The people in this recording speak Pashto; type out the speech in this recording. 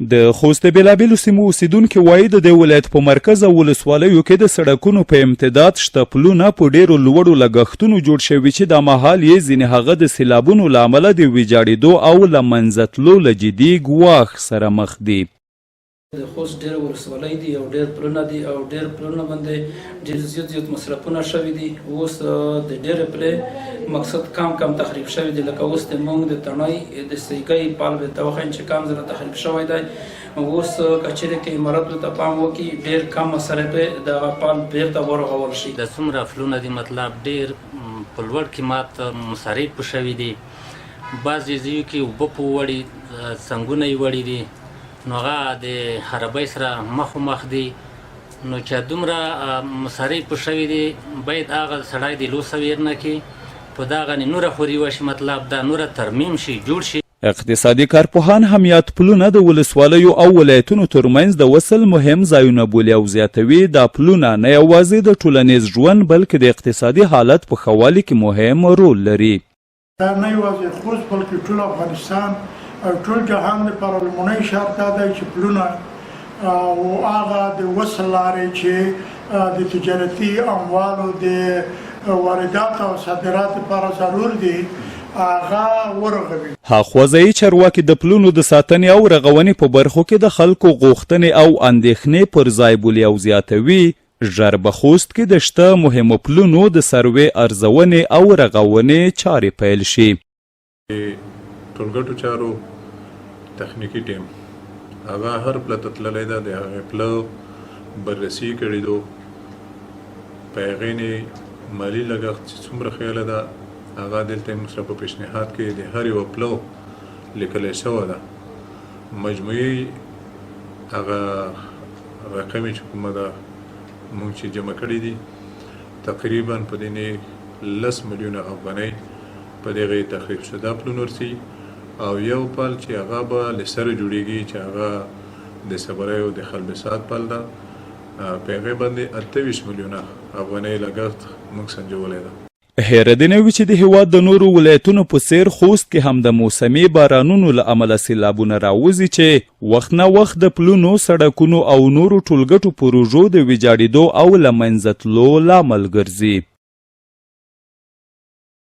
د خوست د بېلابېلو سیمو اوسیدونکي وایي د دې ولایت په مرکز او ولسوالیو کې د سړکونو په امتداد شته پلونه په ډېرو لوړو لګښتونو جوړ شوي چې دا مهال یې ځینې هغه د سیلابونو له امله د ویجاړېدو او له منځه تلو له جدي ګواښ سره مخ دي. د خوست ډېر ولسوالۍ دي او ډېر پلونه دي او ډېر پلونه باندې ډېر زیات مصرفونه شوي دي. اوس د ډېرې پلې مقصد کم تخریب شوي دي، لکه اوس د موږ د تڼۍ د سیګۍ پال به ته وښیم چې کم زره تخریب شوی دی. اوس که چېرې کې عمارت ته پام وکړي ډېر کم مصرف یې دغه پال بیرته ورغول شي. د څومره پلونه دي مطلب ډېر په لوړ قیمت مصرف شوي دي. بعضې ځایو کې اوبه په وړي څنګونه یې وړي دي، نو هغه د خرابۍ سره مخ دي. نو چې دومره مصارف شوي دي باید هغه سړی د لوسه ویر نه کړي، په دغه نوره خوري وشي، مطلب دا نوره ترمیم شي جوړ شي. اقتصادي کارپوهان هم یاد پلونه د ولسوالیو او ولایتونو ترمنځ د وصل مهم ځایونه بولي او زیاتوي دا پلونه نه یوازې د ټولنیز ژوند بلکې د اقتصادي حالت په ښه والي کې مهم رول لري. دا نه یوازې خوست بلکې ټول افغانستان او ټول جهان لپاره لومړنی شرط دا دی چې پلونه او هغه د وصل لارې چې د تجارتي اموالو د واردات او صادرات لپاره ضرور دي هغه ورغوي. هاخوځایي چارواکي د پلونو د ساتنې او رغونې په برخو کې د خلکو غوښتنې او اندېښنې پر ځای بولي او زیاتوي. ژر به خوست کې د شته مهمو پلونو د سروې ارزونې او رغونې چارې پیل شي. ټولګټو چارو تخنیکی ټیم هغه هر پله ته تللی ده، د هغې پله بررسي کړې ده، په هغې نه مالي لګښت چې څومره خیاله ده هغه دلته موږ سره په پیشنهاد کې د هر یوه پلو لیکلی شوی ده. مجموعي هغه رقم چې کومه ده موږ چې جمع کړي دي تقریبا په دې نه 10 میلیونه افغانۍ په دغه تخریب شده پلونو ورسي، او یو پل چې هغه به له سره جوړیږي چې هغه د صبرۍ او د خلبسات پل ده، په هغې باندې 28 میلیونه افغانۍ لګښت موږ سنجولی ده. هیره دې نه وي چې د هېواد د نورو ولایتونو په څېر خوست کې هم د موسمي بارانونو له امله سیلابونه راوځي چې وخت نه وخت د پلونو، سړکونو او نورو ټولګټو پروژو د ویجاړېدو او له منځه تلو لامل ګرځي.